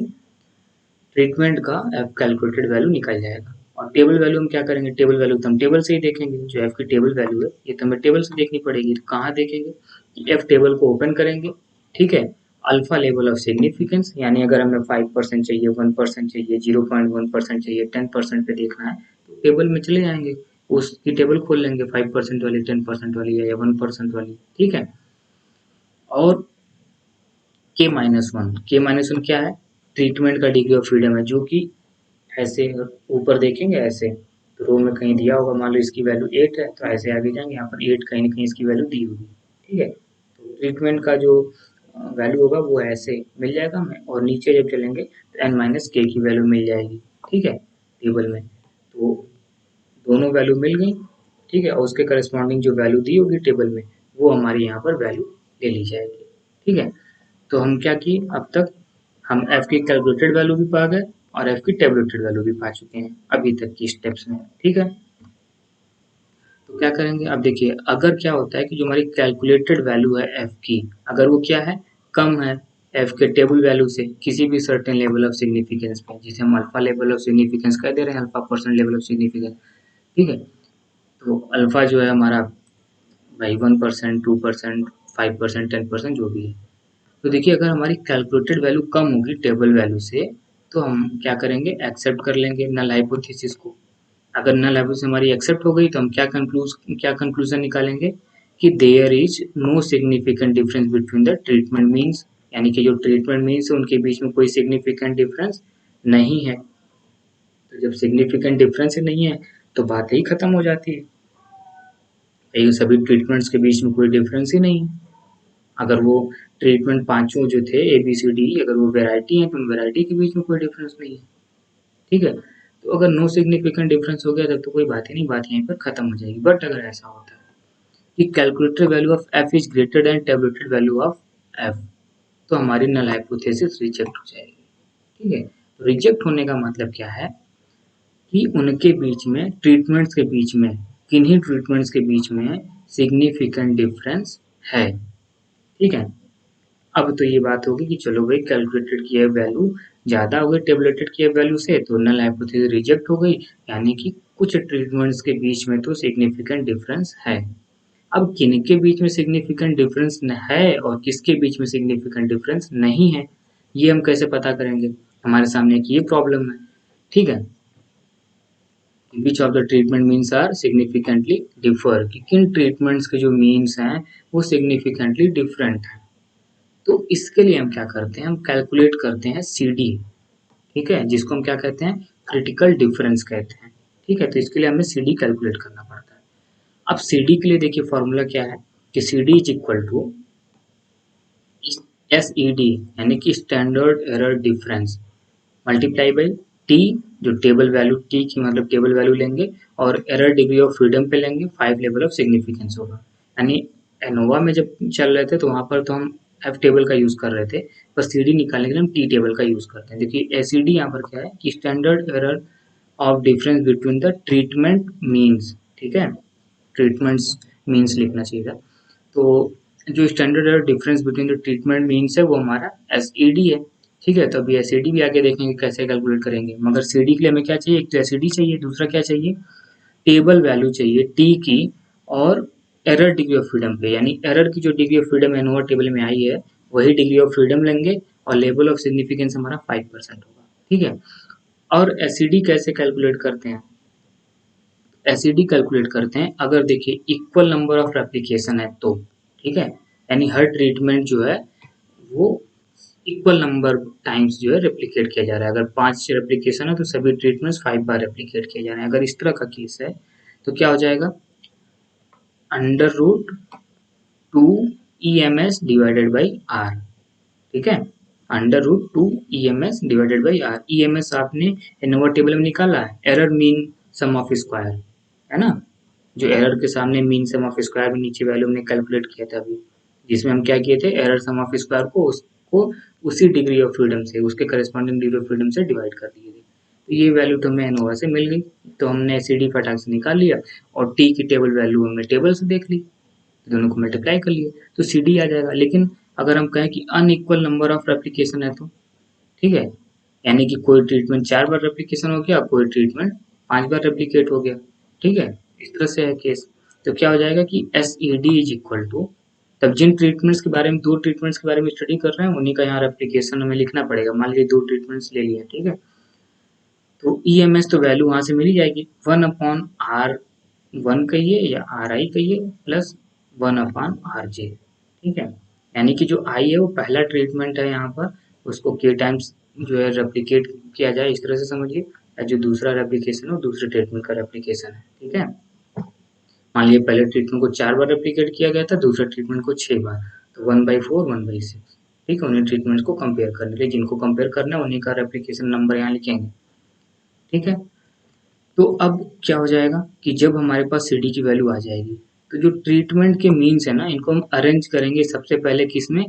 ट्रीटमेंट का एफ कैलकुलेटेड वैल्यू निकल जाएगा। और टेबल वैल्यू हम क्या करेंगे, टेबल वैल्यू तो हम टेबल से ही देखेंगे, जो एफ की टेबल वैल्यू है ये तो हमें टेबल से देखनी पड़ेगी। तो कहाँ देखेंगे, एफ टेबल को ओपन करेंगे। ठीक है, अल्फा लेवल ऑफ सिग्निफिकेंस, यानी अगर हमें 5% चाहिए, 1% चाहिए, 0.1% चाहिए, 10% पे देखना है तो टेबल में चले जाएंगे, उसकी टेबल खोल लेंगे, 5% वाली, 10% वाली या 1% वाली। ठीक है, और के माइनस वन क्या है, ट्रीटमेंट का डिग्री ऑफ फ्रीडम है, जो कि ऐसे ऊपर देखेंगे ऐसे, तो रो में कहीं दिया होगा, मान लो इसकी वैल्यू 8 है तो ऐसे आगे जाएंगे, यहाँ पर 8 कहीं ना कहीं इसकी वैल्यू दी होगी। ठीक है, तो ट्रीटमेंट का जो वैल्यू होगा वो ऐसे मिल जाएगा हमें, और नीचे जब चलेंगे तो एन माइनस के की वैल्यू मिल जाएगी। ठीक है, टेबल में तो दोनों वैल्यू मिल गई। ठीक है, और उसके करस्पॉन्डिंग जो वैल्यू दी होगी टेबल में वो हमारी यहाँ पर वैल्यू ले ली जाएगी। ठीक है, तो हम क्या किए, अब तक हम एफ की कैलकुलेटेड वैल्यू भी पा गए और एफ की टेबलेटेड वैल्यू भी पा चुके हैं अभी तक की स्टेप्स में। ठीक है, तो क्या करेंगे, अब देखिए अगर क्या होता है कि जो हमारी कैलकुलेटेड वैल्यू है एफ की, अगर वो क्या है, कम है एफ के टेबल वैल्यू से किसी भी सर्टेन लेवल ऑफ सिग्निफिकेंस पे, जिसे हम अल्फा लेवल ऑफ सिग्निफिकेंस कह दे रहे हैं, alpha percent level of significance, ठीक है। तो अल्फा जो है हमारा भाई 1%, 2%, 5%, 10% जो भी है। तो देखिए अगर हमारी कैलकुलेटेड वैल्यू कम होगी टेबल वैल्यू से, तो हम क्या करेंगे, एक्सेप्ट कर लेंगे नल हाइपोथेसिस को। अगर नल हाइपोथेसिस हमारी एक्सेप्ट हो गई तो हम क्या कंक्लूजन निकालेंगे कि there is no significant difference between the treatment means, यानी कि जो ट्रीटमेंट मीन्स है उनके बीच में कोई सिग्निफिकेंट डिफरेंस नहीं है। तो जब सिग्निफिकेंट डिफरेंस ही नहीं है तो बात ही खत्म हो जाती है, ये सभी ट्रीटमेंट्स के बीच में कोई डिफरेंस ही नहीं है। अगर वो ट्रीटमेंट पांचों जो थे ए बी सी डी, अगर वो वेराइटी है तो उन वेराइटी के बीच में कोई डिफरेंस नहीं है, ठीक है। तो अगर नो सिग्निफिकेंट डिफरेंस हो गया तब तो कोई बात ही नहीं, बात यहीं पर खत्म हो जाएगी। बट अगर ऐसा होता है कि calculated value of F is greater than tabulated value of F, तो हमारी नल हाइपोथेसिस रिजेक्ट हो जाएगी, ठीक है। तो रिजेक्ट होने का मतलब क्या है कि उनके बीच में, ट्रीटमेंट्स के बीच में, किन्हीं ट्रीटमेंट्स के बीच में सिग्निफिकेंट डिफरेंस है, ठीक है। अब तो ये बात होगी कि चलो भाई कैलकुलेटेड की वैल्यू ज़्यादा हो गई टेबलेटेड की वैल्यू से, तो नल हाइपोथेसिस रिजेक्ट हो गई, यानी कि कुछ ट्रीटमेंट्स के बीच में तो सिग्निफिकेंट डिफरेंस है। अब किनके बीच में सिग्निफिकेंट डिफरेंस है और किसके बीच में सिग्निफिकेंट डिफरेंस नहीं है, ये हम कैसे पता करेंगे। हमारे सामने एक ये प्रॉब्लम है, ठीक है। Which of the treatment means are significantly differ, कि किन ट्रीटमेंट्स के जो मीन्स हैं वो सिग्निफिकेंटली डिफरेंट है। तो इसके लिए हम क्या करते हैं, हम कैलकुलेट करते हैं सी डी, ठीक है, जिसको हम क्या कहते हैं, क्रिटिकल डिफरेंस कहते हैं, ठीक है। तो इसके लिए हमें सी डी कैलकुलेट करना पड़ता है। अब सी डी के लिए देखिए फॉर्मूला क्या है कि C D is equal to S E D, यानी कि standard error difference, multiply by T, जो टेबल वैल्यू टी की मतलब टेबल वैल्यू लेंगे, और एरर डिग्री ऑफ फ्रीडम पे लेंगे, 5 लेवल ऑफ सिग्निफिकेंस होगा। यानी एनोवा में जब चल रहे थे तो वहाँ पर तो हम एफ टेबल का यूज़ कर रहे थे, पर सी डी निकालने के लिए हम टी टेबल का यूज़ करते हैं। देखिए एस सी डी यहाँ पर क्या है कि standard error of difference between the treatment means, ठीक है, ट्रीटमेंट्स मीन्स लिखना चाहिए था। तो जो standard error difference between the treatment means है वो हमारा एस ई डी है, ठीक है। तो अभी एस ई डी भी आगे देखेंगे कैसे कैलकुलेट करेंगे, मगर सी डी के लिए हमें क्या चाहिए, एक तो एस ई डी चाहिए, दूसरा क्या चाहिए, टेबल वैल्यू चाहिए टी की, और एरर डिग्री ऑफ फ्रीडम पे, यानी एरर की जो degree of freedom ANOVA table में आई है वही डिग्री ऑफ फ्रीडम लेंगे, और लेवल ऑफ सिग्निफिकेंस हमारा 5% होगा, ठीक है। और एसईडी कैसे कैलकुलेट करते हैं, एसईडी कैलकुलेट करते हैं अगर देखिए इक्वल नंबर ऑफ रेप्लिकेशन है तो, ठीक है, यानी हर ट्रीटमेंट जो है वो इक्वल नंबर टाइम्स जो है रेप्लिकेट किया जा रहा है। अगर 5 रेप्लिकेशन है तो सभी ट्रीटमेंट्स 5 बार रेप्लिकेट किए जा रहे हैं। अगर इस तरह का केस है तो क्या हो जाएगा, under root 2 E M S divided by R, ठीक है, under root 2 E M S divided by R. E M S आपने इनोवा टेबल में निकाला है, error mean sum of square, है ना, जो एरर के सामने मीन सम ऑफ स्क्वायर में नीचे वैल्यू हमने कैलकुलेट किया था अभी, जिसमें हम क्या किए थे, एरर सम ऑफ स्क्वायर को उसको उसी डिग्री ऑफ फ्रीडम से, उसके करस्पॉन्डिंग डिग्री ऑफ फ्रीडम से डिवाइड कर दिए थे। तो ये वैल्यू तो हमें एनोवा से मिल गई, तो हमने सी डी फटाक से निकाल लिया, और टी की टेबल वैल्यू हमने टेबल से देख ली, दोनों को मल्टीप्लाई कर लिए तो सी डी आ जाएगा। लेकिन अगर हम कहें कि अनइक्वल नंबर ऑफ रेप्लिकेशन है तो, ठीक है, यानी कि कोई ट्रीटमेंट 4 बार रेप्लिकेशन हो गया, कोई ट्रीटमेंट 5 बार रेप्लिकेट हो गया, ठीक है, इस तरह से है केस। तो क्या हो जाएगा कि S E D is equal to, तब जिन ट्रीटमेंट्स के बारे में, 2 ट्रीटमेंट्स के बारे में स्टडी कर रहे हैं उन्हीं का यहाँ रेप्लिकेशन हमें लिखना पड़ेगा। मान लीजिए 2 ट्रीटमेंट्स ले लिए, ठीक है, तो ई एम एस तो वैल्यू वहाँ से मिल ही जाएगी, 1/R1 कहिए या आर आई कहिए, प्लस 1/RJ, ठीक है। यानी कि जो आई है वो पहला ट्रीटमेंट है यहाँ पर, उसको के टाइम्स जो है रेप्लिकेट किया जाए, इस तरह से समझिए, या जो दूसरा रेप्लिकेशन है वो दूसरे ट्रीटमेंट का रेप्लिकेशन है, ठीक है। मान लीजिए पहले ट्रीटमेंट को 4 बार रेप्लिकेट किया गया था, दूसरे ट्रीटमेंट को 6 बार, तो 1/4 1/6, ठीक है। उन्हीं ट्रीटमेंट्स को कंपेयर करने के लिए, जिनको कंपेयर करना है उन्हीं का रेप्लिकेशन नंबर यहाँ लिखेंगे, ठीक है। तो अब क्या हो जाएगा कि जब हमारे पास सी डी की वैल्यू आ जाएगी तो जो ट्रीटमेंट के मीन्स है ना, इनको हम अरेंज करेंगे सबसे पहले किसमें,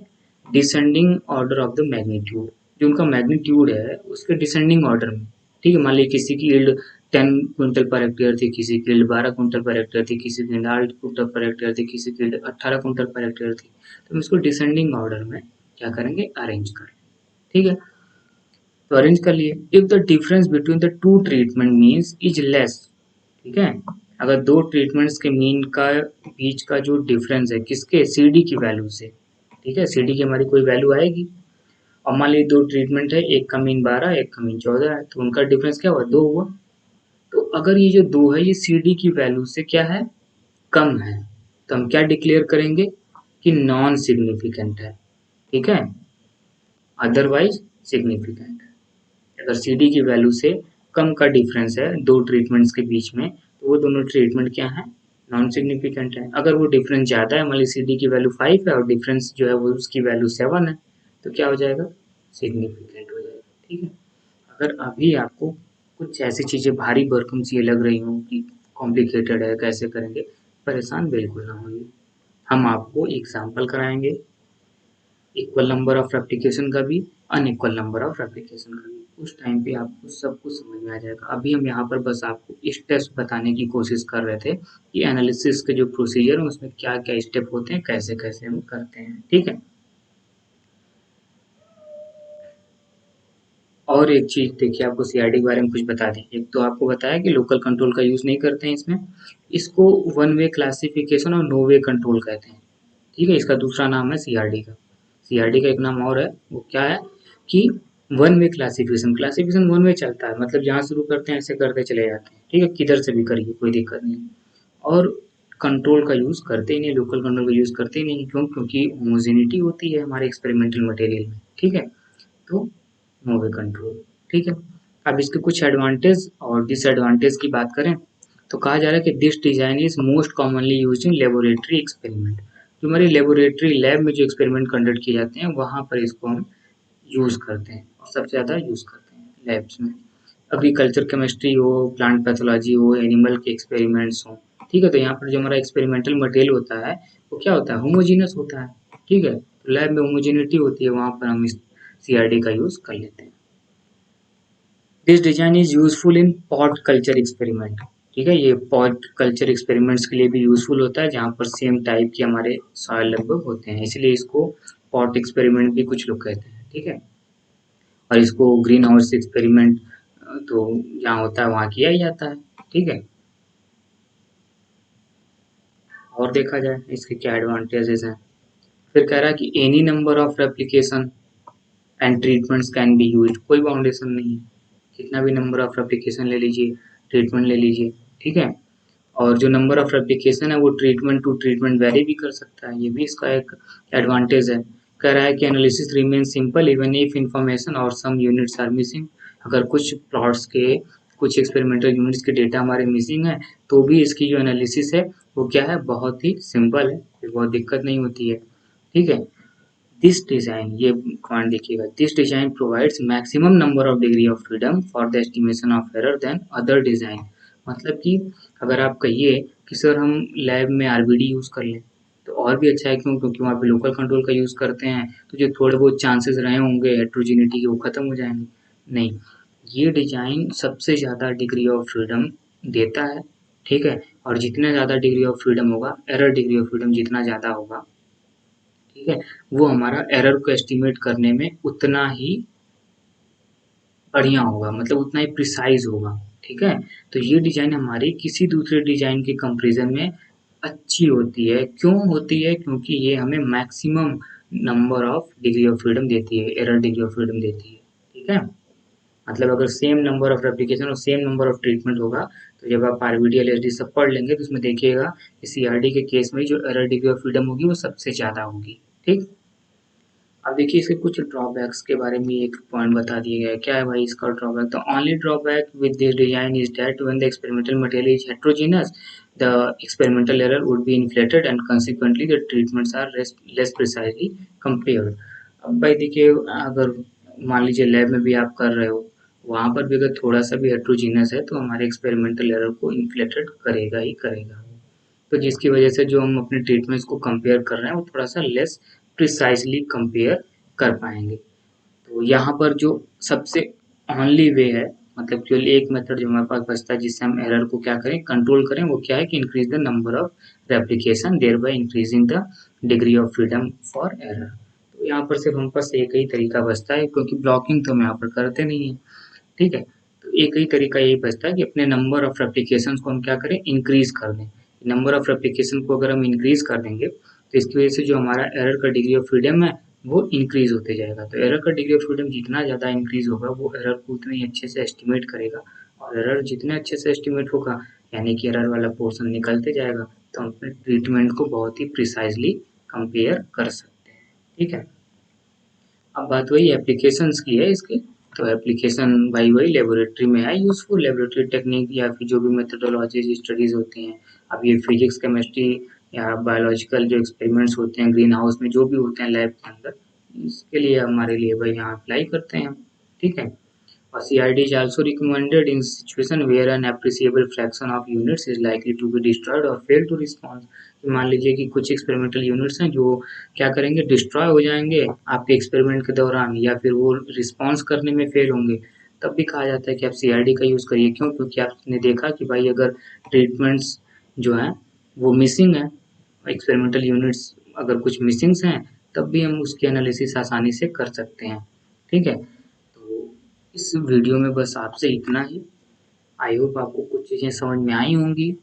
descending order of the magnitude, जो उनका मैग्नीट्यूड है उसके डिसेंडिंग ऑर्डर में, ठीक है, मान लीजिए किसी की यील्ड 10 क्विंटल पर हेक्टेयर थी, किसी की यील्ड 12 क्विंटल पर हेक्टेयर थी, किसी की यील्ड 8 क्विंटल पर हेक्टेयर थी, किसी की यील्ड 18 क्विंटल पर हेक्टेयर थी। तो हम इसको डिसेंडिंग ऑर्डर में क्या करेंगे, अरेंज कर लेंगे। ठीक है, तो अरेंज कर लिए। If the difference between the two treatment means is less, ठीक है, अगर दो ट्रीटमेंट्स के मीन का बीच का जो डिफरेंस है किसके, सी डी की वैल्यू से, ठीक है, सी डी की हमारी कोई वैल्यू आएगी। और मान लीजिए दो ट्रीटमेंट है, एक का मीन 12 एक का मीन 14 है, तो उनका डिफरेंस क्या हुआ, 2 हुआ। तो अगर ये जो 2 है ये सी डी की वैल्यू से क्या है, कम है, तो हम क्या डिक्लेयर करेंगे कि नॉन सिग्निफिकेंट है। ठीक है, अदरवाइज सिग्निफिकेंट है। अगर सी डी की वैल्यू से कम का डिफरेंस है दो ट्रीटमेंट्स के बीच में, तो वो दोनों ट्रीटमेंट क्या है, नॉन सिग्निफिकेंट है। अगर वो डिफरेंस ज़्यादा है, मान लीजिए सी डी की वैल्यू 5 है और डिफरेंस जो है वो उसकी वैल्यू 7 है, तो क्या हो जाएगा, सिग्निफिकेंट हो जाएगा। ठीक है, अगर अभी आपको कुछ ऐसी चीज़ें भारी भरकम सी लग रही हों कि कॉम्प्लिकेटेड है कैसे करेंगे, परेशान बिल्कुल ना होइए, हम आपको एग्जाम्पल कराएंगे, इक्वल नंबर ऑफ रेप्लिकेशन का भी, अनइक्वल नंबर ऑफ रेप्लिकेशन का भी। उस टाइम पे आपको सब कुछ समझ में आ जाएगा। अभी हम यहाँ पर बस आपको स्टेप्स बताने की कोशिश कर रहे थे कि एनालिसिस के जो प्रोसीजर है उसमें क्या क्या स्टेप होते हैं, कैसे कैसे हम करते हैं। ठीक है, और एक चीज देखिए, आपको सीआरडी के बारे में कुछ बता दें। एक तो आपको बताया कि लोकल कंट्रोल का यूज नहीं करते हैं इसमें, इसको वन वे क्लासिफिकेशन और नो वे कंट्रोल कहते हैं। ठीक है, इसका दूसरा नाम है सीआरडी का। सीआरडी का एक नाम और है, वो क्या है कि one way classification. Classification one way चलता है, मतलब जहाँ शुरू करते हैं ऐसे करते चले जाते हैं। ठीक है, किधर से भी करिए कोई दिक्कत नहीं। और कंट्रोल का यूज़ करते ही नहीं, लोकल कंट्रोल का यूज़ करते ही नहीं। क्यों, क्योंकि होमोजेनिटी होती है हमारे एक्सपेरिमेंटल मटेरियल में। ठीक है, तो नो वे कंट्रोल। ठीक है, अब इसके कुछ एडवांटेज और डिसएडवांटेज की बात करें तो कहा जा रहा है कि this design is most commonly use in laboratory experiment. जो हमारी लेबोरेटरी लैब में जो एक्सपेरिमेंट कंडक्ट किए जाते हैं वहाँ पर इसको हम यूज़ करते हैं और सबसे ज़्यादा यूज़ करते हैं लैब्स में। एग्रीकल्चर केमिस्ट्री हो, प्लांट पैथोलॉजी हो, एनिमल के एक्सपेरिमेंट्स हो। ठीक है, तो यहाँ पर जो हमारा एक्सपेरिमेंटल मटेरियल होता है वो क्या होता है, होमोजीनस होता है। ठीक है, तो लैब में होमोजेनिटी होती है, वहाँ पर हम इस सीआरडी का यूज़ कर लेते हैं। This design is useful in pot culture experiment. ठीक है, ये पॉट कल्चर एक्सपेरिमेंट्स के लिए भी यूजफुल होता है जहाँ पर सेम टाइप के हमारे सॉइल लगभग होते हैं, इसलिए इसको पॉट एक्सपेरिमेंट भी कुछ लोग कहते हैं। ठीक है, और इसको ग्रीन हाउस एक्सपेरिमेंट तो जहाँ होता है वहाँ किया ही जाता है। ठीक है, और देखा जाए इसके क्या एडवांटेजेस हैं, फिर कह रहा है कि any number of replication and treatments can be used, कोई बाउंडेशन नहीं है, कितना भी नंबर ऑफ रेप्लिकेशन ले लीजिए, ट्रीटमेंट ले लीजिए। ठीक है, और जो नंबर ऑफ रेप्लिकेशन है वो ट्रीटमेंट टू ट्रीटमेंट वेरी भी कर सकता है, ये भी इसका एक एडवांटेज है। कह रहा है कि analysis remain simple even if information और सम यूनिट्स आर मिसिंग। अगर कुछ प्लॉट्स के, कुछ एक्सपेरिमेंटल यूनिट्स के डेटा हमारे मिसिंग है तो भी इसकी जो एनालिसिस है वो क्या है, बहुत ही सिंपल है, फिर बहुत दिक्कत नहीं होती है। ठीक है, दिस डिजाइन, ये कमांड देखिएगा, this design provides maximum number of degree of freedom for the estimation of error than other design. मतलब कि अगर आप कहिए कि सर हम लैब में आरबीडी यूज़ कर लें तो और भी अच्छा है। क्यों, क्योंकि वहाँ पे लोकल कंट्रोल का यूज़ करते हैं, तो जो थोड़े बहुत चांसेस रहे होंगे हेट्रोजिनिटी के वो खत्म हो जाएंगे। नहीं, ये डिजाइन सबसे ज़्यादा डिग्री ऑफ फ्रीडम देता है। ठीक है, और जितना ज़्यादा डिग्री ऑफ फ्रीडम होगा, एरर डिग्री ऑफ फ्रीडम जितना ज़्यादा होगा, ठीक है, वो हमारा एरर को एस्टिमेट करने में उतना ही बढ़िया होगा, मतलब उतना ही प्रिसाइज होगा। ठीक है, तो ये डिजाइन हमारी किसी दूसरे डिजाइन के कंपैरिजन में अच्छी होती है। क्यों होती है, क्योंकि ये हमें maximum number of degree of freedom देती है, एरर डिग्री ऑफ फ्रीडम देती है। ठीक है, मतलब अगर सेम नंबर ऑफ रेप्लिकेशन और सेम नंबर ऑफ ट्रीटमेंट होगा, तो जब आप आरबीडी एलएसडी सब पढ़ लेंगे तो उसमें देखिएगा कि सीआरडी के केस में जो एरर डिग्री ऑफ फ्रीडम होगी वो सबसे ज़्यादा होगी। ठीक, अब देखिए इसके कुछ ड्रॉबैक्स के बारे में एक पॉइंट बता दिया गया है। क्या है भाई इसका drawback, the only drawback with this design is that when the experimental material is heterogeneous the experimental error would be inflated and consequently the treatments are less precisely compared। अब भाई देखिए, अगर मान लीजिए लैब में भी आप कर रहे हो, वहाँ पर भी अगर थोड़ा सा भी हेट्रोजीनस है तो हमारे एक्सपेरिमेंटल एरर को इन्फ्लेटेड करेगा ही करेगा। तो जिसकी वजह से जो हम अपने ट्रीटमेंट्स को कंपेयर कर रहे हैं वो थोड़ा सा लेस प्रिसाइजली कंपेयर कर पाएंगे। तो यहाँ पर जो सबसे ओनली वे है मतलब केवल एक मेथड जो हमारे पास बचता है जिससे हम एरर को क्या करें, कंट्रोल करें, वो क्या है कि increase the number of replication thereby increasing the degree of freedom for error. तो यहाँ पर सिर्फ हम पास एक ही तरीका बचता है, क्योंकि ब्लॉकिंग तो हम यहाँ पर करते नहीं है, ठीक है। तो एक ही तरीका यही बचता है कि अपने नंबर ऑफ एप्लीकेशन को हम क्या करें, इंक्रीज कर दें। नंबर ऑफ एप्लीकेशन को अगर हम इंक्रीज कर देंगे तो इसकी वजह से जो हमारा एरर का डिग्री ऑफ फ्रीडम है वो इंक्रीज होते जाएगा। तो एरर का डिग्री ऑफ फ्रीडम जितना ज़्यादा इंक्रीज होगा वो एरर को उतना ही अच्छे से एस्टिमेट करेगा, और एरर जितने अच्छे से एस्टिमेट होगा यानी कि एरर वाला पोर्शन निकलते जाएगा, तो हम अपने ट्रीटमेंट को बहुत ही प्रिसाइजली कंपेयर कर सकते हैं, ठीक है। अब बात वही एप्लीकेशंस की है इसकी। तो एप्लीकेशन भाई वही लेबोरेटरी में है, यूजफुल लेबोरेटरी टेक्निक या फिर जो भी मेथोडोलॉजीज स्टडीज होती हैं। अब ये फिजिक्स केमिस्ट्री या बायोलॉजिकल जो एक्सपेरिमेंट्स होते हैं ग्रीन हाउस में जो भी होते हैं लैब के अंदर, इसके लिए हमारे लिए भाई यहाँ अप्लाई करते हैं, ठीक है। CID is also recommended in situation where an appreciable fraction of units is likely to be destroyed or fail to respond। कि मान लीजिए कि कुछ एक्सपेरिमेंटल यूनिट्स हैं जो क्या करेंगे, डिस्ट्रॉय हो जाएंगे आपके एक्सपेरिमेंट के दौरान, या फिर वो रिस्पॉन्स करने में फेल होंगे, तब भी कहा जाता है कि आप CID का यूज़ करिए। क्यों? क्योंकि आपने देखा कि भाई अगर ट्रीटमेंट्स जो हैं वो मिसिंग हैं, एक्सपेरिमेंटल यूनिट्स अगर कुछ मिसिंग्स हैं, तब भी हम उसकी एनालिसिस आसानी से कर सकते हैं, ठीक है। तो इस वीडियो में बस आपसे इतना ही। आई होप आपको कुछ चीज़ें समझ में आई होंगी।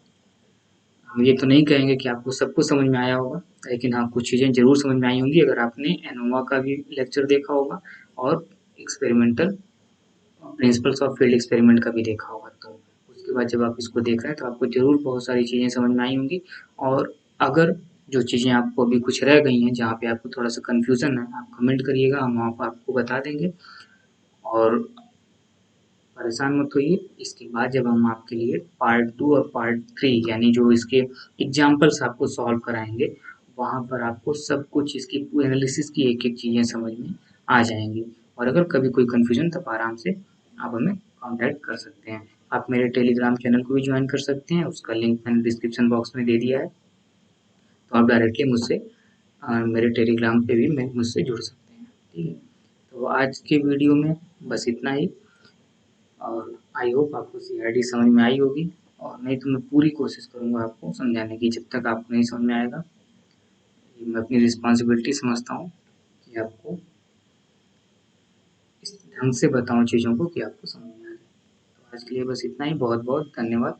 हम ये तो नहीं कहेंगे कि आपको सब कुछ समझ में आया होगा, लेकिन हाँ कुछ चीज़ें ज़रूर समझ में आई होंगी अगर आपने एनोवा का भी लेक्चर देखा होगा और experimental principles of field experiment का भी देखा होगा। तो उसके बाद जब आप इसको देख रहे हैं तो आपको ज़रूर बहुत सारी चीज़ें समझ में आई होंगी। और अगर जो चीज़ें आपको अभी कुछ रह गई हैं, जहाँ पे आपको थोड़ा सा कन्फ्यूज़न है, आप कमेंट करिएगा, हम वहाँ पर आपको बता देंगे। और परेशान मत होइए, इसके बाद जब हम आपके लिए पार्ट 2 और पार्ट 3 यानी जो इसके एग्जाम्पल्स आपको सॉल्व कराएंगे, वहाँ पर आपको सब कुछ इसकी एनालिसिस की एक-एक चीज़ें समझ में आ जाएँगी। और अगर कभी कोई कन्फ्यूज़न तब आराम से आप हमें कॉन्टैक्ट कर सकते हैं। आप मेरे टेलीग्राम चैनल को भी जॉइन कर सकते हैं, उसका लिंक मैंने डिस्क्रिप्शन बॉक्स में दे दिया है। तो आप डायरेक्टली मुझसे मेरे टेलीग्राम पे भी मुझसे जुड़ सकते हैं, ठीक है। तो आज के वीडियो में बस इतना ही, और आई होप आपको CID समझ में आई होगी, और नहीं तो मैं पूरी कोशिश करूँगा आपको समझाने की, जब तक आपको नहीं समझ में आएगा। ये मैं अपनी रिस्पॉन्सिबिलिटी समझता हूँ कि आपको इस ढंग से बताऊँ चीज़ों को कि आपको समझ में आ जाए। तो आज के लिए बस इतना ही, बहुत बहुत धन्यवाद।